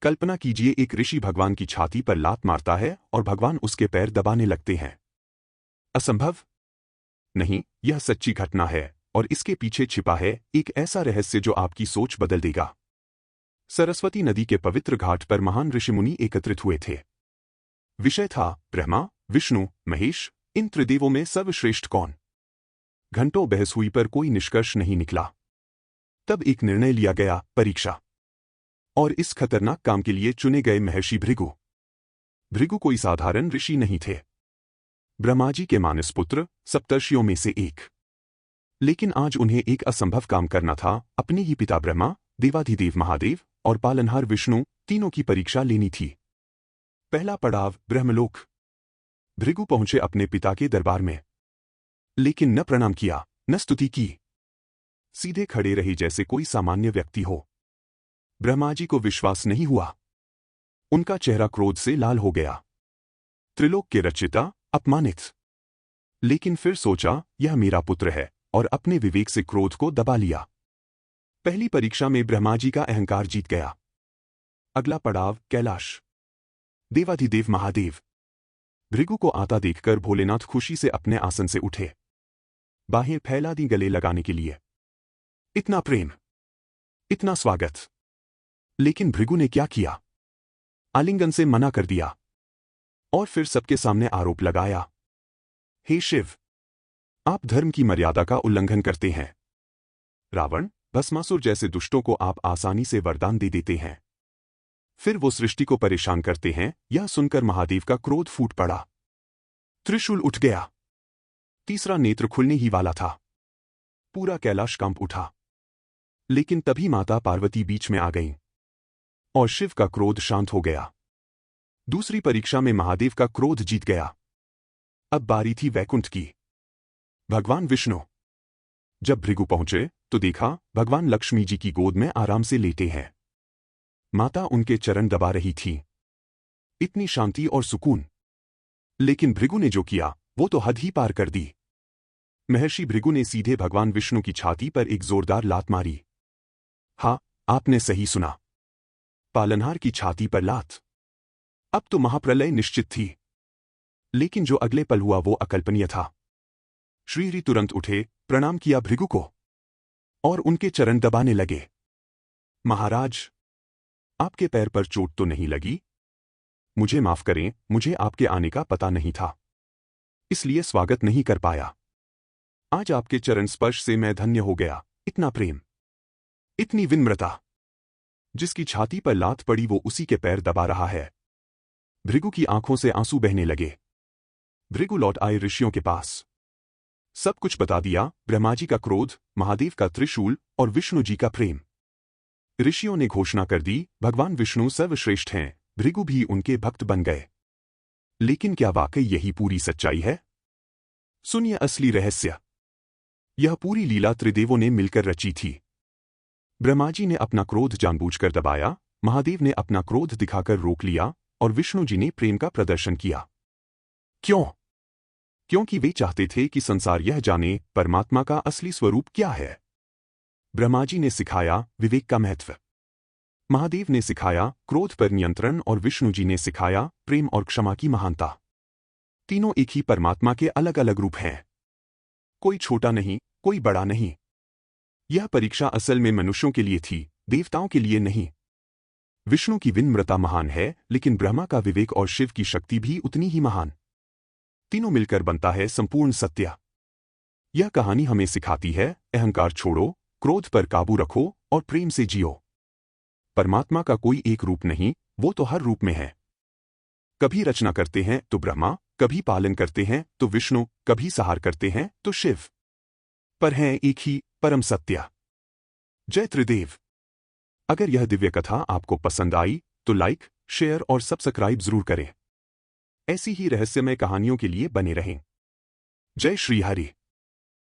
कल्पना कीजिए एक ऋषि भगवान की छाती पर लात मारता है और भगवान उसके पैर दबाने लगते हैं। असंभव? नहीं, यह सच्ची घटना है और इसके पीछे छिपा है एक ऐसा रहस्य जो आपकी सोच बदल देगा। सरस्वती नदी के पवित्र घाट पर महान ऋषिमुनि एकत्रित हुए थे। विषय था ब्रह्मा, विष्णु, महेश, इन त्रिदेवों में सर्वश्रेष्ठ कौन। घंटों बहस हुई पर कोई निष्कर्ष नहीं निकला। तब एक निर्णय लिया गया, परीक्षा। और इस खतरनाक काम के लिए चुने गए महर्षि भृगु। भृगु कोई साधारण ऋषि नहीं थे। ब्रह्मा जी के मानस पुत्र, सप्तर्षियों में से एक। लेकिन आज उन्हें एक असंभव काम करना था, अपने ही पिता ब्रह्मा, देवाधिदेव महादेव और पालनहार विष्णु, तीनों की परीक्षा लेनी थी। पहला पड़ाव, ब्रह्मलोक। भृगु पहुंचे अपने पिता के दरबार में, लेकिन न प्रणाम किया, न स्तुति की। सीधे खड़े रहे जैसे कोई सामान्य व्यक्ति हो। ब्रह्मा जी को विश्वास नहीं हुआ। उनका चेहरा क्रोध से लाल हो गया। त्रिलोक के रचिता, अपमानित। लेकिन फिर सोचा, यह मेरा पुत्र है, और अपने विवेक से क्रोध को दबा लिया। पहली परीक्षा में ब्रह्मा जी का अहंकार जीत गया। अगला पड़ाव, कैलाश। देवाधिदेव महादेव। भृगु को आता देखकर भोलेनाथ खुशी से अपने आसन से उठे। बाहें फैला दी गले लगाने के लिए। इतना प्रेम, इतना स्वागत। लेकिन भृगु ने क्या किया? आलिंगन से मना कर दिया और फिर सबके सामने आरोप लगाया, हे शिव, आप धर्म की मर्यादा का उल्लंघन करते हैं। रावण, भस्मासुर जैसे दुष्टों को आप आसानी से वरदान दे देते हैं। फिर वो सृष्टि को परेशान करते हैं। यह सुनकर महादेव का क्रोध फूट पड़ा। त्रिशूल उठ गया। तीसरा नेत्र खुलने ही वाला था। पूरा कैलाश कांप उठा। लेकिन तभी माता पार्वती बीच में आ गईं और शिव का क्रोध शांत हो गया। दूसरी परीक्षा में महादेव का क्रोध जीत गया। अब बारी थी वैकुंठ की। भगवान विष्णु। जब भृगु पहुंचे तो देखा भगवान लक्ष्मी जी की गोद में आराम से लेटे हैं। माता उनके चरण दबा रही थी। इतनी शांति और सुकून। लेकिन भृगु ने जो किया वो तो हद ही पार कर दी। महर्षि भृगु ने सीधे भगवान विष्णु की छाती पर एक जोरदार लात मारी। हाँ, आपने सही सुना, पालनहार की छाती पर लात। अब तो महाप्रलय निश्चित थी। लेकिन जो अगले पल हुआ वो अकल्पनीय था। श्रीहरि तुरंत उठे, प्रणाम किया भृगु को और उनके चरण दबाने लगे। महाराज, आपके पैर पर चोट तो नहीं लगी? मुझे माफ करें, मुझे आपके आने का पता नहीं था, इसलिए स्वागत नहीं कर पाया। आज आपके चरण स्पर्श से मैं धन्य हो गया। इतना प्रेम, इतनी विनम्रता। जिसकी छाती पर लात पड़ी वो उसी के पैर दबा रहा है। भृगु की आंखों से आंसू बहने लगे। भृगु लौट आए ऋषियों के पास। सब कुछ बता दिया, ब्रह्मा जी का क्रोध, महादेव का त्रिशूल और विष्णु जी का प्रेम। ऋषियों ने घोषणा कर दी, भगवान विष्णु सर्वश्रेष्ठ हैं। भृगु भी उनके भक्त बन गए। लेकिन क्या वाकई यही पूरी सच्चाई है? सुनिए असली रहस्य। यह पूरी लीला त्रिदेवों ने मिलकर रची थी। ब्रह्मा जी ने अपना क्रोध जानबूझकर दबाया, महादेव ने अपना क्रोध दिखाकर रोक लिया और विष्णु जी ने प्रेम का प्रदर्शन किया। क्यों? क्योंकि वे चाहते थे कि संसार यह जाने परमात्मा का असली स्वरूप क्या है। ब्रह्मा जी ने सिखाया विवेक का महत्व, महादेव ने सिखाया क्रोध पर नियंत्रण और विष्णु जी ने सिखाया प्रेम और क्षमा की महानता। तीनों एक ही परमात्मा के अलग अलग रूप हैं। कोई छोटा नहीं, कोई बड़ा नहीं। यह परीक्षा असल में मनुष्यों के लिए थी, देवताओं के लिए नहीं। विष्णु की विनम्रता महान है, लेकिन ब्रह्मा का विवेक और शिव की शक्ति भी उतनी ही महान। तीनों मिलकर बनता है संपूर्ण सत्य। यह कहानी हमें सिखाती है, अहंकार छोड़ो, क्रोध पर काबू रखो और प्रेम से जियो। परमात्मा का कोई एक रूप नहीं, वो तो हर रूप में है। कभी रचना करते हैं तो ब्रह्मा, कभी पालन करते हैं तो विष्णु, कभी सहार करते हैं तो शिव, पर हैं एक ही परम सत्य। जय त्रिदेव। अगर यह दिव्य कथा आपको पसंद आई तो लाइक, शेयर और सब्सक्राइब जरूर करें। ऐसी ही रहस्यमय कहानियों के लिए बने रहें। जय श्री हरि।